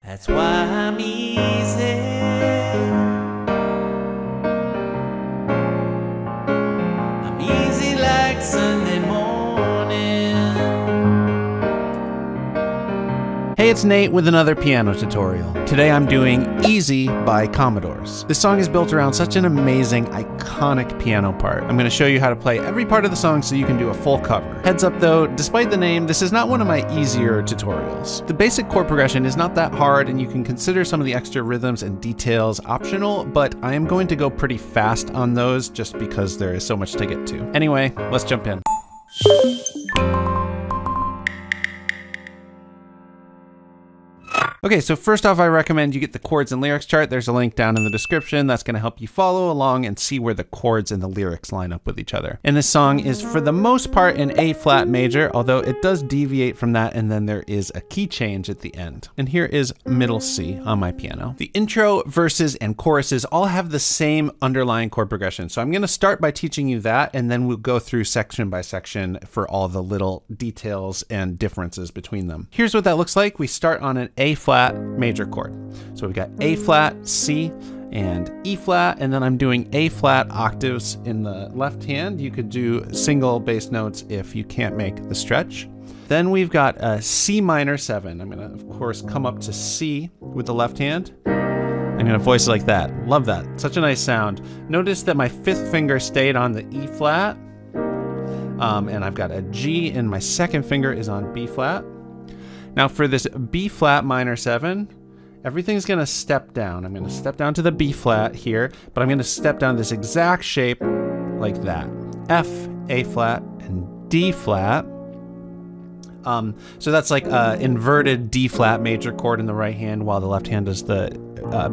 That's why I'm easy. I'm easy like Sunday morning. Hey, it's Nate with another piano tutorial. Today I'm doing Easy by Commodores. This song is built around such an amazing, iconic piano part. I'm going to show you how to play every part of the song so you can do a full cover. Heads up though, despite the name, this is not one of my easier tutorials. The basic chord progression is not that hard and you can consider some of the extra rhythms and details optional, but I am going to go pretty fast on those just because there is so much to get to. Anyway, let's jump in. Okay, so first off, I recommend you get the chords and lyrics chart. There's a link down in the description that's going to help you follow along and see where the chords and the lyrics line up with each other. And this song is for the most part in A flat major, although it does deviate from that, and then there is a key change at the end. And here is middle C on my piano. The intro, verses, and choruses all have the same underlying chord progression. So I'm going to start by teaching you that, and then we'll go through section by section for all the little details and differences between them. Here's what that looks like. We start on an A flat major chord. So we've got A flat, C, and E flat, and then I'm doing A flat octaves in the left hand. You could do single bass notes if you can't make the stretch. Then we've got a C minor 7. I'm gonna, of course, come up to C with the left hand. I'm gonna voice it like that. Love that, such a nice sound. Notice that my 5th finger stayed on the E flat, and I've got a G, and my 2nd finger is on B flat. Now for this B flat minor 7, everything's gonna step down. I'm gonna step down to the B flat here, but I'm gonna step down this exact shape like that. F, A flat, and D flat. So that's like an inverted D flat major chord in the right hand while the left hand does the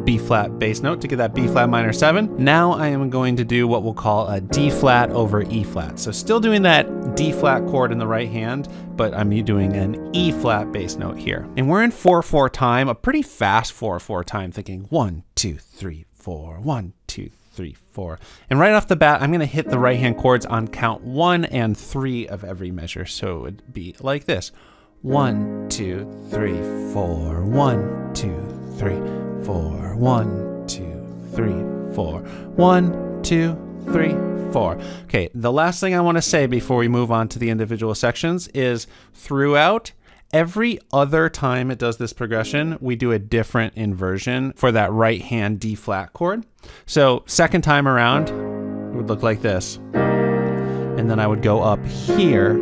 B flat bass note to get that B flat minor 7. Now I am going to do what we'll call a D flat over E flat. So still doing that D flat chord in the right hand, but I'm doing an E flat bass note here. And we're in 4/4 time, a pretty fast 4/4 time, thinking 1, 2, 3, 4, 1, 2, 3, 4. And right off the bat, I'm gonna hit the right hand chords on count 1 and 3 of every measure. So it would be like this. 1, 2, 3, 4, 1, 2, 3, 4, 1, 2, 3, 4, 1, 2, 3, 4. Okay, the last thing I want to say before we move on to the individual sections is throughout every other time it does this progression, we do a different inversion for that right hand D flat chord. So second time around, it would look like this. And then I would go up here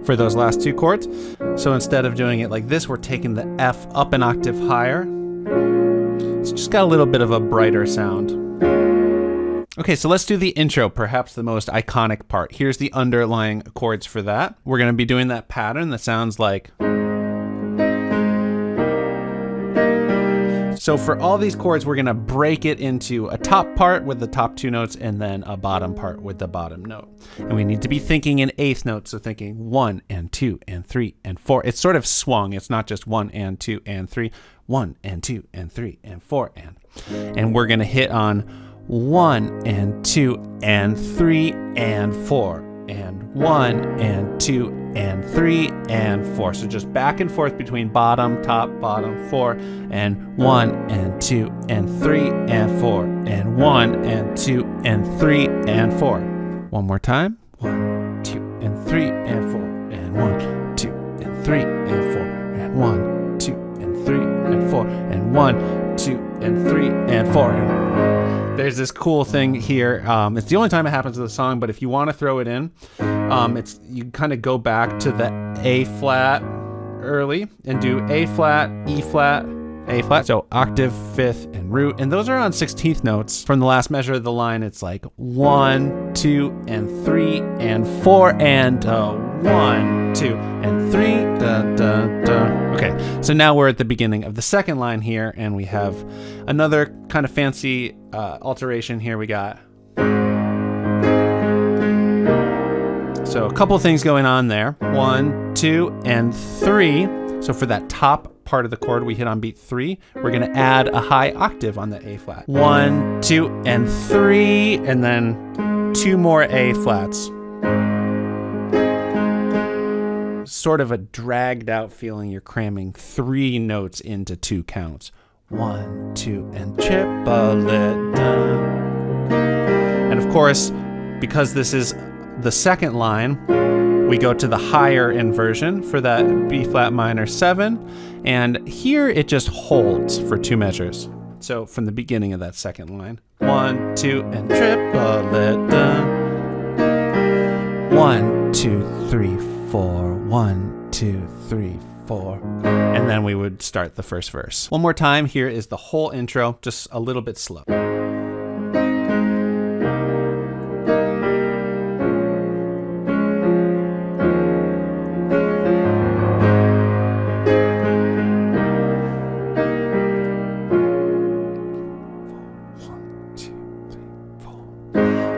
for those last 2 chords. So instead of doing it like this, we're taking the F up an octave higher. It's just got a little bit of a brighter sound. Okay, so let's do the intro, perhaps the most iconic part. Here's the underlying chords for that. We're gonna be doing that pattern that sounds like. So for all these chords, we're gonna break it into a top part with the top 2 notes and then a bottom part with the bottom note. And we need to be thinking in 8th notes, so thinking 1 and 2 and 3 and 4. It's sort of swung, it's not just 1 and 2 and 3, 1 and 2 and 3 and 4 and we're gonna hit on 1 and 2 and 3 and 4 and 1 and 2 and 3 and 4. So just back and forth between bottom, top, bottom, 4 and 1 and 2 and 3 and 4 and 1 and 2 and 3 and 4. One more time. 1, 2 and 3 and 4 and 1, 2 and 3 and 4 and 1, 2 and 3 and 4 and 1, 2 and 3 and 4. There's this cool thing here. It's the only time it happens to the song, but if you want to throw it in, you kind of go back to the A flat early and do A flat, E flat, A flat. So octave, 5th, and root. And those are on 16th notes. From the last measure of the line, it's like 1, 2, and 3, and 4, and 1, 2, and 3, da, da, da. Okay, so now we're at the beginning of the second line here, and we have another kind of fancy alteration here. We got. So a couple things going on there. 1, 2, and 3. So for that top part of the chord we hit on beat 3, we're gonna add a high octave on the A flat. 1, 2, and 3, and then 2 more A flats. sort of a dragged out feeling. You're cramming 3 notes into 2 counts. 1, 2, and triple it down. And of course, because this is the second line, we go to the higher inversion for that B flat minor 7. And here it just holds for 2 measures. So from the beginning of that second line, 1, 2, and triple it down. 1, 2, 3, 4. 1, 2, 3, 4. And then we would start the first verse. One more time. Here is the whole intro, just a little bit slow.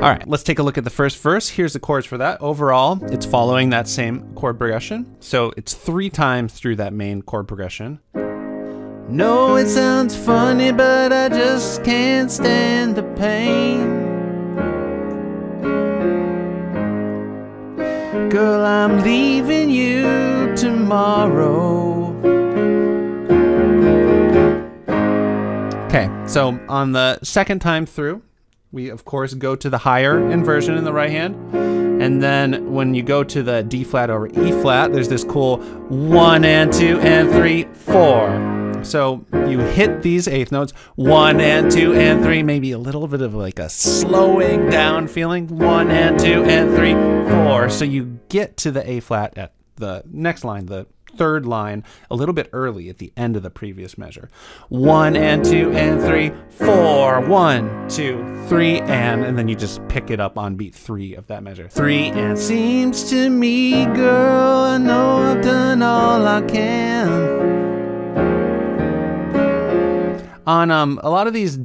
All right, let's take a look at the first verse. Here's the chords for that. Overall, it's following that same chord progression. So it's 3 times through that main chord progression. No, it sounds funny, but I just can't stand the pain. Girl, I'm leaving you tomorrow. Okay, so on the second time through, we, of course, go to the higher inversion in the right hand. And then when you go to the D flat over E flat, there's this cool 1 and 2 and 3, 4. So you hit these eighth notes, 1 and 2 and 3, maybe a little bit of like a slowing down feeling. 1 and 2 and 3, 4. So you get to the A flat at the next line, the third line, a little bit early at the end of the previous measure. 1 and 2 and 3, 4. 1, 2, 3, and then you just pick it up on beat 3 of that measure. 3 and Seems to me, girl, I know I've done all I can. On a lot of these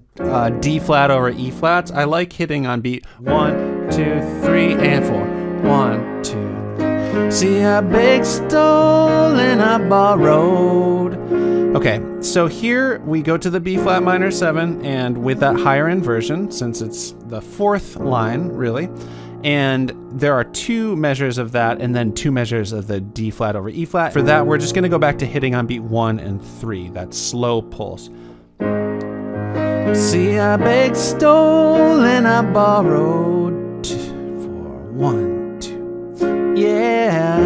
D flat over E flats, I like hitting on beat 1, 2, 3, and 4. 1, 2. See, I begged, stole, and I borrowed. Okay, so here we go to the B flat minor 7, and with that higher inversion, since it's the 4th line, really, and there are 2 measures of that, and then 2 measures of the D flat over E flat. For that, we're just going to go back to hitting on beat 1 and 3, that slow pulse. See, I begged, stole, and I borrowed. 2, 4, 1, 2, yeah.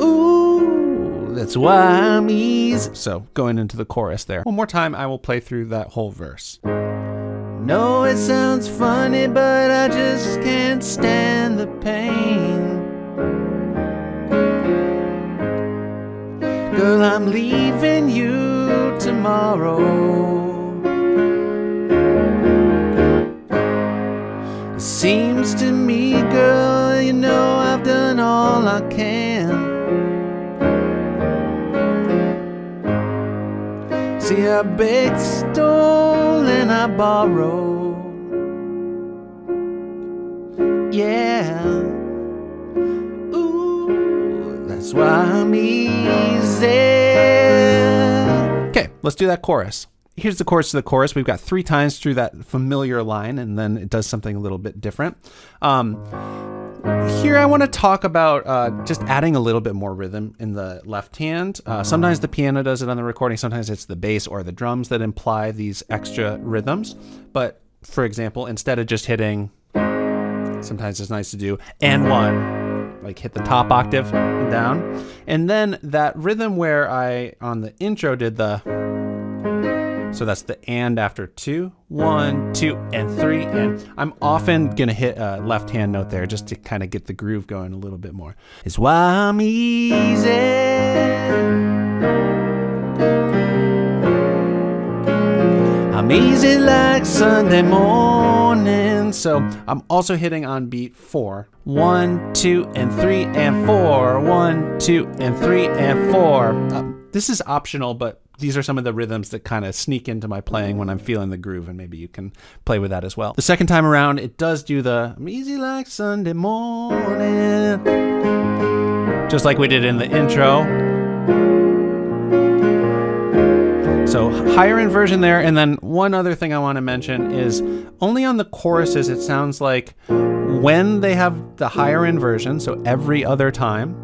Ooh, that's why I'm easy. So going into the chorus there. One more time, I will play through that whole verse. No, it sounds funny, but I just can't stand the pain. Girl, I'm leaving you tomorrow. Seems to me, girl, you know I've done all I can. See, I begged, stole, and I borrowed. Yeah. Ooh, that's why I'm easy. Okay, let's do that chorus. Here's the chorus to the chorus. We've got 3 times through that familiar line, and then it does something a little bit different. Here I want to talk about just adding a little bit more rhythm in the left hand. Sometimes the piano does it on the recording. Sometimes it's the bass or the drums that imply these extra rhythms. But for example, instead of just hitting, sometimes it's nice to do and 1, like hit the top octave and down. And then that rhythm where I, on the intro, did the, so that's the and after 2, 1, 2, and 3, and I'm often gonna hit a left hand note there just to kind of get the groove going a little bit more. It's why I'm easy. I'm easy like Sunday morning. So I'm also hitting on beat 4. 1, 2, and 3, and 4. 1, 2, and 3, and 4. This is optional, but these are some of the rhythms that kind of sneak into my playing when I'm feeling the groove, and maybe you can play with that as well. The second time around, it does do the I'm easy like Sunday morning, just like we did in the intro. So higher inversion there, and then one other thing I want to mention is only on the choruses it sounds like when they have the higher inversion, so every other time,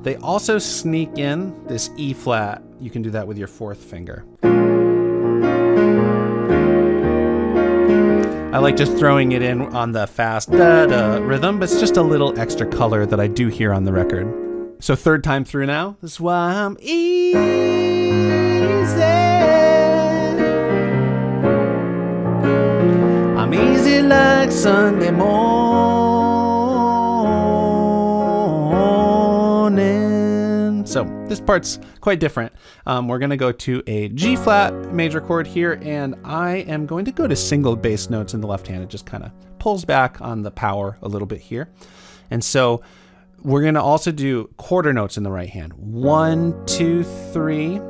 They also sneak in this E flat. You can do that with your fourth finger. I like just throwing it in on the fast da-da rhythm, but it's just a little extra color that I do hear on the record. So third time through now. This is why I'm easy. I'm easy like Sunday morning. So this part's quite different. We're gonna go to a G flat major chord here, and I am going to go to single bass notes in the left hand. It just kind of pulls back on the power a little bit here. And so we're gonna also do quarter notes in the right hand. 1, 2, 3,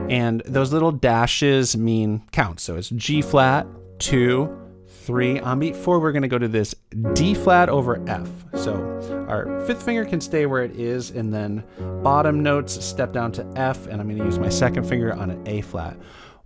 and those little dashes mean count. So it's G flat, 2, 3. On beat 4, we're gonna go to this D flat over F. So our fifth finger can stay where it is, and then bottom notes step down to F, and I'm gonna use my second finger on an A flat.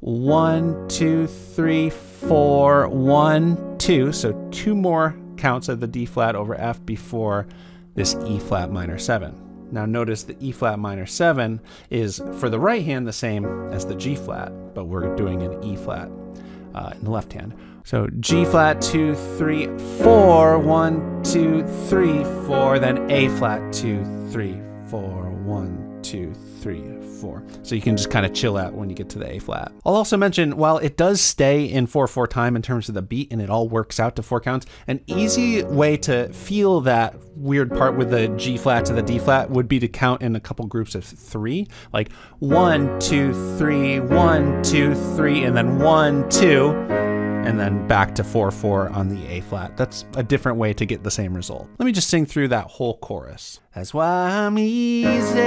1, 2, 3, 4, 1, 2. So 2 more counts of the D flat over F before this E flat minor 7. Now notice the E flat minor 7 is for the right hand the same as the G flat, but we're doing an E flat in the left hand. So G flat, 2, 3, 4, 1, 2, 3, 4, then A flat, 2, 3, 4, 1, 2, 3, 4. So you can just kind of chill out when you get to the A flat. I'll also mention, while it does stay in 4/4 time in terms of the beat and it all works out to 4 counts, an easy way to feel that weird part with the G flat to the D flat would be to count in a couple groups of 3, like 1, 2, 3, 1, 2, 3, and then 1, 2, and then back to 4/4 on the A flat. That's a different way to get the same result. Let me just sing through that whole chorus. That's why I'm easy.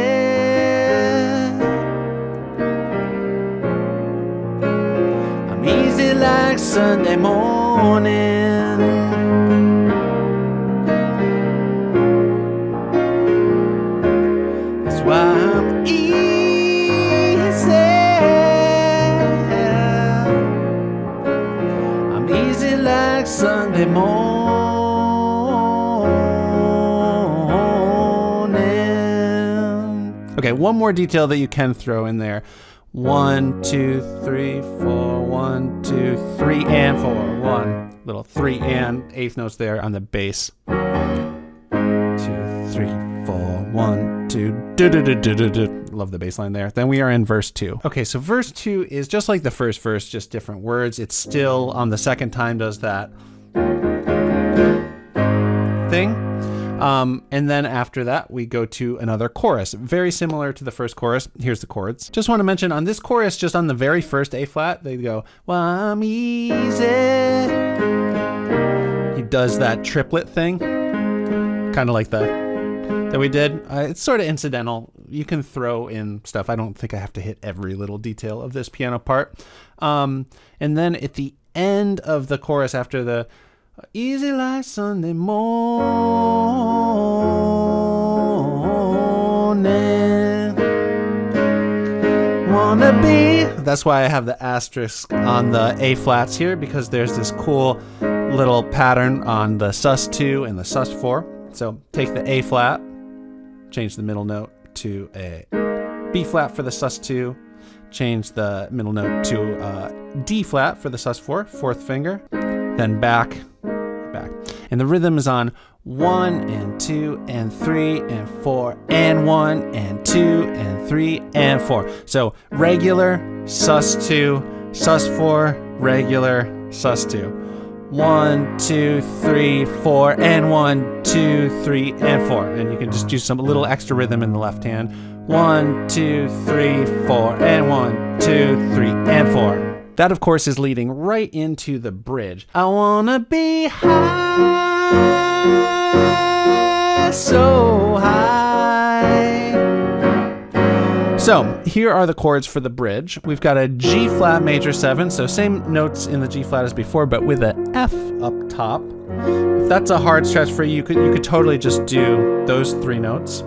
I'm easy like Sunday morning. That's why I'm easy. I'm easy like Sunday morning. Okay, one more detail that you can throw in there. 1, 2, 3, 4, 1, 2, 3, and 4. 1, little 3 and eighth notes there on the bass. 2, 3, 4, 1, 2, do do do do do do. Love the bass line there. Then we are in verse 2. Okay, so verse 2 is just like the first verse, just different words. It's still on the second time does that thing. And then after that, we go to another chorus, very similar to the first chorus. Here's the chords. Just want to mention on this chorus, just on the very first A flat, they go, well, I'm easy. He does that triplet thing, kind of like that we did. It's sort of incidental. You can throw in stuff. I don't think I have to hit every little detail of this piano part. And then at the end of the chorus, after the easy like Sunday morning, wanna be. That's why I have the asterisk on the A flats here, because there's this cool little pattern on the sus2 and the sus4. So take the A flat, change the middle note to a B flat for the sus2, change the middle note to D flat for the sus4, fourth finger, then back. And the rhythm is on 1 and 2 and 3 and 4 and 1 and 2 and 3 and 4. So regular, sus2, sus4, regular, sus2. 1, 2, 3, 4, and 1, 2, 3, and 4. And you can just do some little extra rhythm in the left hand. 1, 2, 3, 4, and 1, 2, 3, and 4. That, of course, is leading right into the bridge. I wanna be high, so high. So here are the chords for the bridge. We've got a G flat major 7, so same notes in the G flat as before, but with an F up top. If that's a hard stretch for you, you could totally just do those 3 notes.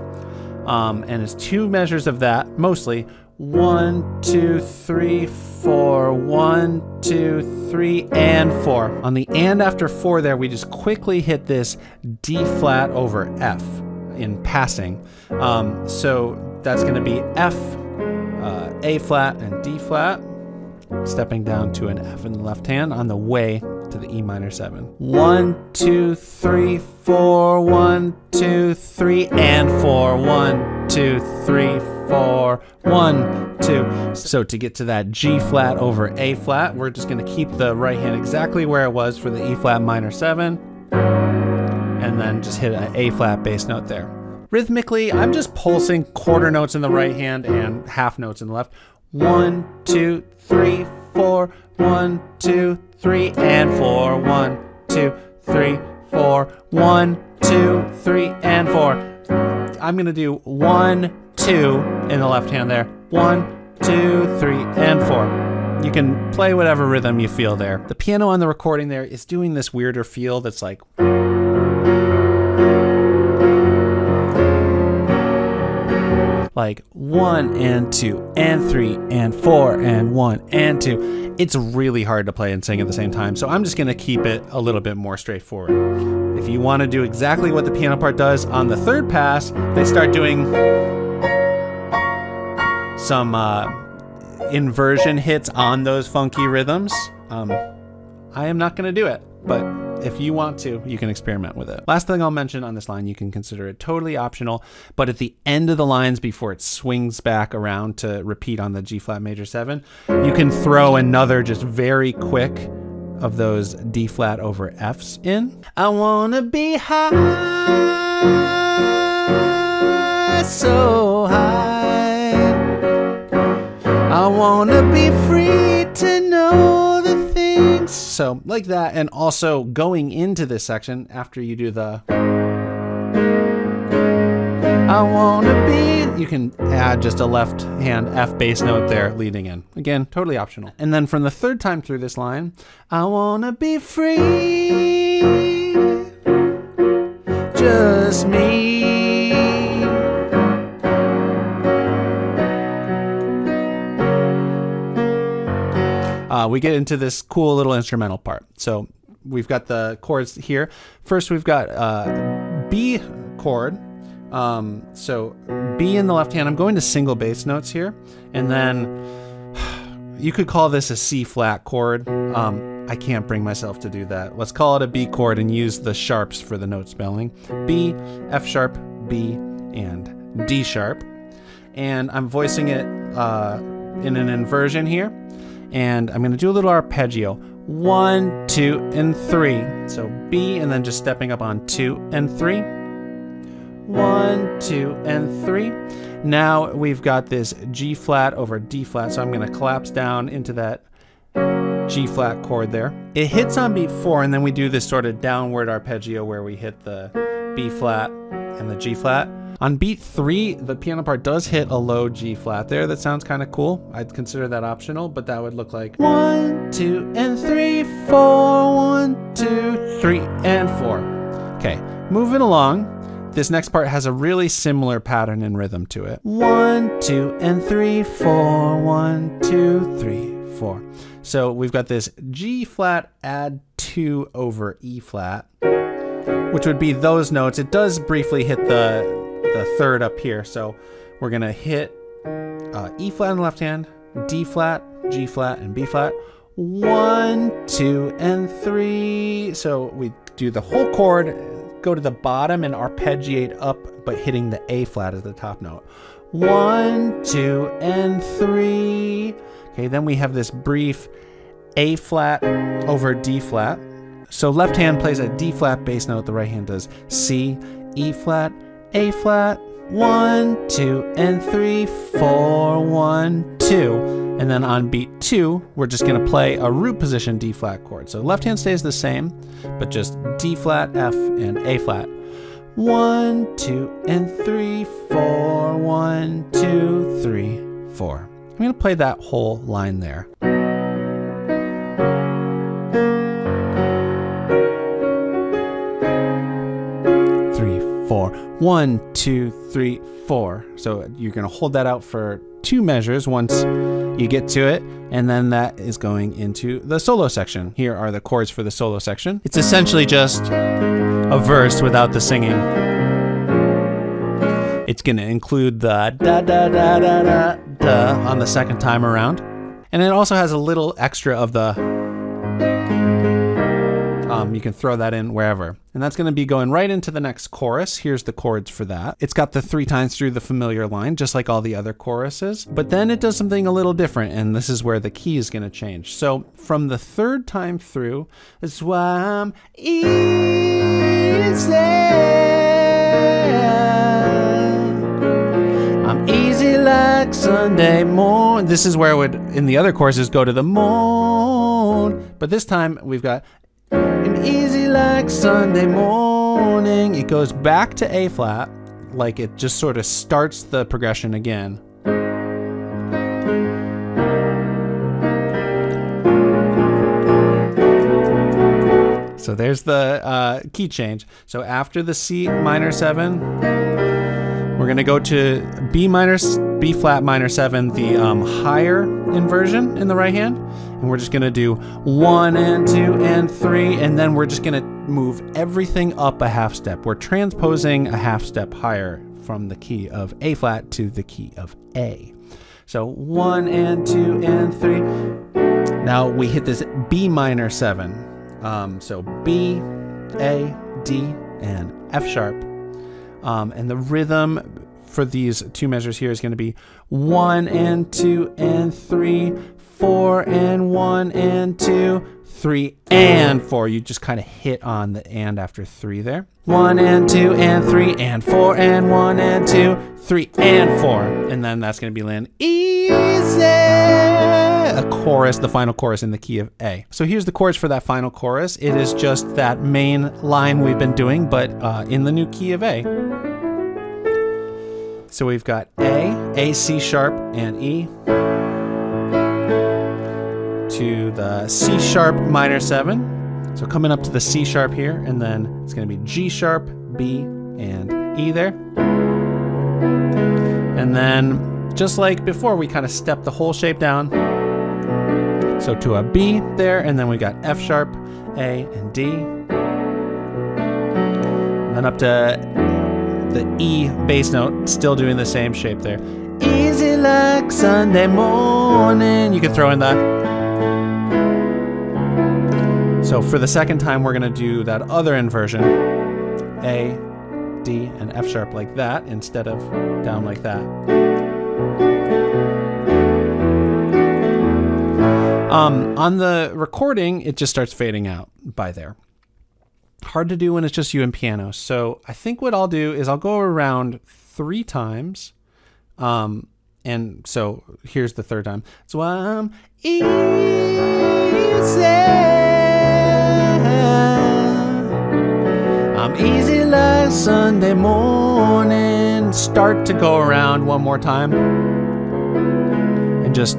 And it's 2 measures of that, mostly. 1, 2, 3, 4, 1, 2, 3, and 4. On the and after 4 there, we just quickly hit this D flat over F. in passing. So that's going to be F, A flat, and D flat, stepping down to an F in the left hand on the way to the E minor 7. 1, 2, 3, 4, 1, 2, 3, and 4. 1, 2, 3, 4, 1, 2. So to get to that G flat over A flat, we're just going to keep the right hand exactly where it was for the E flat minor 7, and then just hit an A flat bass note there. Rhythmically, I'm just pulsing quarter notes in the right hand and half notes in the left. 1, 2, 3, 4, 1, 2, 3, and 4. 1, 2, 3, 4, 1, 2, 3, and 4. I'm gonna do 1, 2 in the left hand there. 1, 2, 3, and 4. You can play whatever rhythm you feel there. The piano on the recording there is doing this weirder feel that's like, like 1 and 2 and 3 and 4 and 1 and 2. It's really hard to play and sing at the same time, so I'm just gonna keep it a little bit more straightforward. If you want to do exactly what the piano part does on the third pass, they start doing some inversion hits on those funky rhythms. I am not gonna do it, but if you want to, you can experiment with it. Last thing I'll mention on this line, you can consider it totally optional, but at the end of the lines before it swings back around to repeat on the G flat major 7, you can throw another just very quick of those D flat over Fs in. I wanna be high, so high. I wanna be free to know the things. So like that, and also going into this section after you do the I wanna be, you can add just a left hand F bass note there leading in. Again, totally optional. And then from the third time through this line, I wanna be free, just me. We get into this cool little instrumental part. So we've got the chords here. First we've got B chord. So B in the left hand, I'm going to single bass notes here. And then you could call this a C flat chord. I can't bring myself to do that. Let's call it a B chord and use the sharps for the note spelling. B, F sharp, B, and D sharp. And I'm voicing it in an inversion here. And I'm going to do a little arpeggio. 1, 2, and 3. So B, and then just stepping up on 2 and 3. 1, 2, and 3. Now we've got this G flat over D flat, so I'm going to collapse down into that G flat chord there. It hits on beat 4, and then we do this sort of downward arpeggio where we hit the B flat and the G flat. On beat 3, the piano part does hit a low G flat there. That sounds kind of cool. I'd consider that optional, but that would look like 1, 2, and 3, 4, 1, 2, 3, and 4. Okay, moving along. This next part has a really similar pattern and rhythm to it. 1, 2, and 3, 4, 1, 2, 3, 4. So we've got this G flat add 2 over E flat, which would be those notes. It does briefly hit the third up here, so we're gonna hit E flat in the left hand, D flat, G flat, and B flat. 1, 2, and 3. So we do the whole chord, go to the bottom and arpeggiate up, but hitting the A flat as the top note. 1, 2, and 3. Okay, then we have this brief A flat over D flat. So left hand plays a D flat bass note, the right hand does C, E flat, A flat, 1, 2, and 3, 4, 1, 2. And then on beat 2, we're just gonna play a root position D flat chord. So left hand stays the same, but just D flat, F, and A flat. 1, 2, and 3, 4, 1, 2, 3, 4. I'm gonna play that whole line there. 4. 1, 2, 3, 4. So you're going to hold that out for 2 measures once you get to it, and then that is going into the solo section. Here are the chords for the solo section. It's essentially just a verse without the singing. It's going to include the da da da da da da on the second time around. And it also has a little extra of the, you can throw that in wherever. And that's going to be going right into the next chorus. Here's the chords for that. It's got the 3 times through the familiar line, just like all the other choruses. But then it does something a little different, and this is where the key is going to change. So from the 3rd time through, that's why I'm easy. I'm easy like Sunday morning. This is where it would, in the other choruses, go to the moon. But this time we've got I'm easy like Sunday morning. It goes back to A flat, like it just sort of starts the progression again. So there's the key change. So after the C minor 7, we're gonna go to B flat minor 7, the higher inversion in the right hand. And we're just gonna do 1 and 2 and 3, and then we're just gonna move everything up a half step. We're transposing a half step higher from the key of A flat to the key of A. So 1 and 2 and 3. Now we hit this B minor 7. So B, A, D, and F sharp. And the rhythm for these 2 measures here is gonna be 1 and 2 and 3, 4 and 1 and 2, 3 and 4. You just kind of hit on the and after 3 there. 1 and 2 and 3 and 4 and 1 and 2, 3 and 4. And then that's going to be land easy. A chorus, the final chorus in the key of A. So here's the chords for that final chorus. It is just that main line we've been doing, but in the new key of A. So we've got A, C sharp, and E. To the C sharp minor 7. So coming up to the C sharp here, and then it's going to be G sharp, B, and E there. And then just like before, we kind of step the whole shape down. So to a B there, and then we got F sharp, A, and D. And then up to the E bass note, still doing the same shape there. Easy like Sunday morning. You can throw in the. So for the second time, we're gonna do that other inversion, A, D, and F sharp like that, instead of down like that. On the recording, it just starts fading out by there. Hard to do when it's just you and piano. So I think what I'll do is I'll go around 3 times. And so here's the 3rd time. So I'm easy. I'm easy like Sunday morning. Start to go around one more time. And just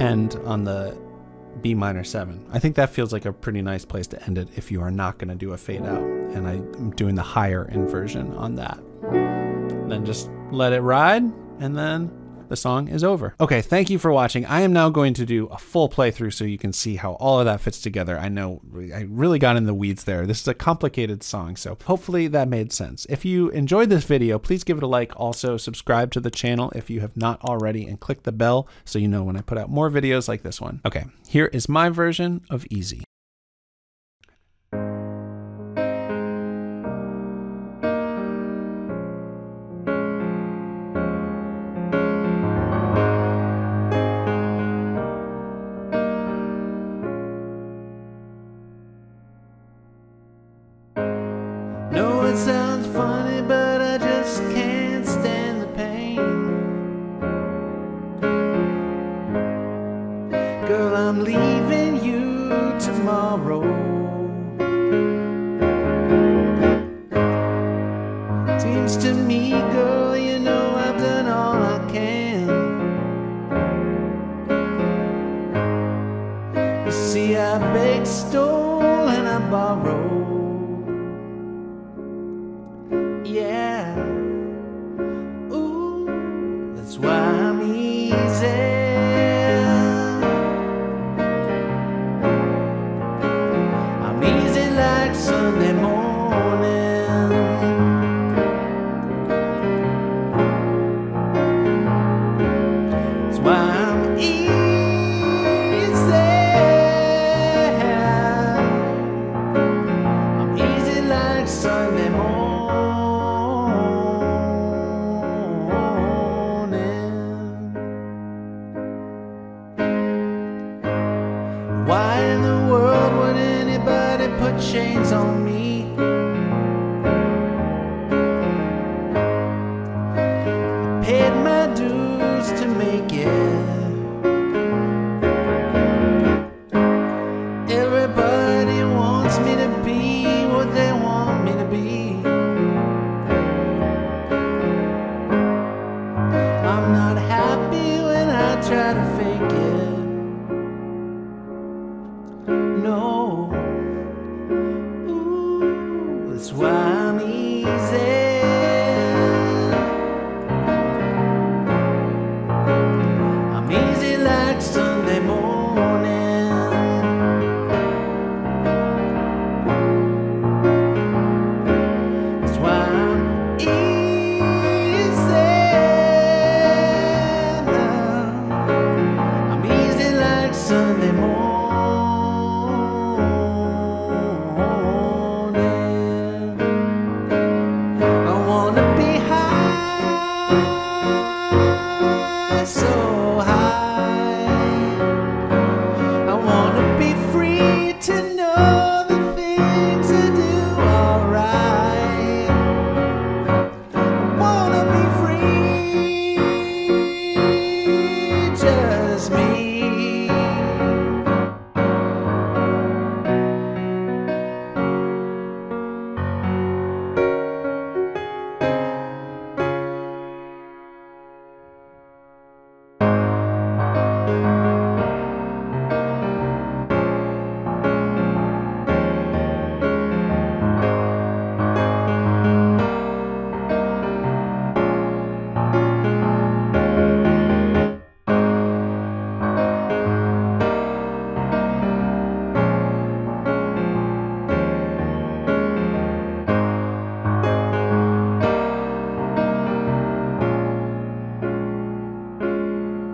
end on the B minor 7. I think that feels like a pretty nice place to end it if you are not going to do a fade out. And I'm doing the higher inversion on that. Then just let it ride, and then the song is over. Okay, thank you for watching. I am now going to do a full playthrough so you can see how all of that fits together. I know I really got in the weeds there. This is a complicated song, so hopefully that made sense. If you enjoyed this video, please give it a like. Also, subscribe to the channel if you have not already, and click the bell so you know when I put out more videos like this one. Okay, here is my version of Easy. It sounds funny, but I just can't stand the pain. Girl, I'm leaving you tomorrow. Seems to me, girl, you know I've done all I can. You see, I begged, stole, and I borrowed. Yeah, ooh, that's why I'm easy. I'm easy like Sunday morning. Why in the world would anybody put chains on me? I paid my dues to make it. Everybody wants me to be what they want me to be. I'm not happy when I try to fake it. No, ooh, that's why I'm easy. I'm easy like Sunday morning. That's why I'm easy. I'm easy like Sunday morning.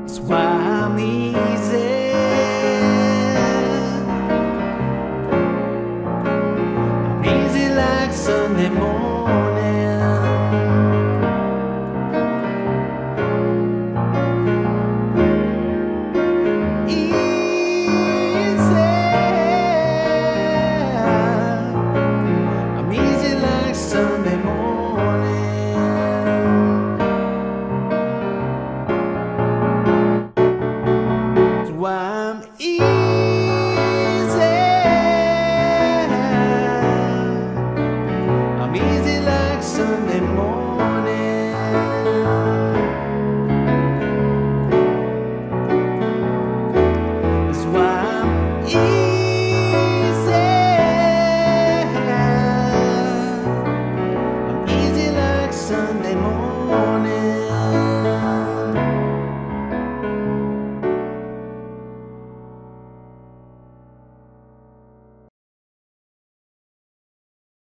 That's why I'm easy. I'm easy like Sunday morning. Easy. I'm easy like Sunday morning. That's why I'm easy.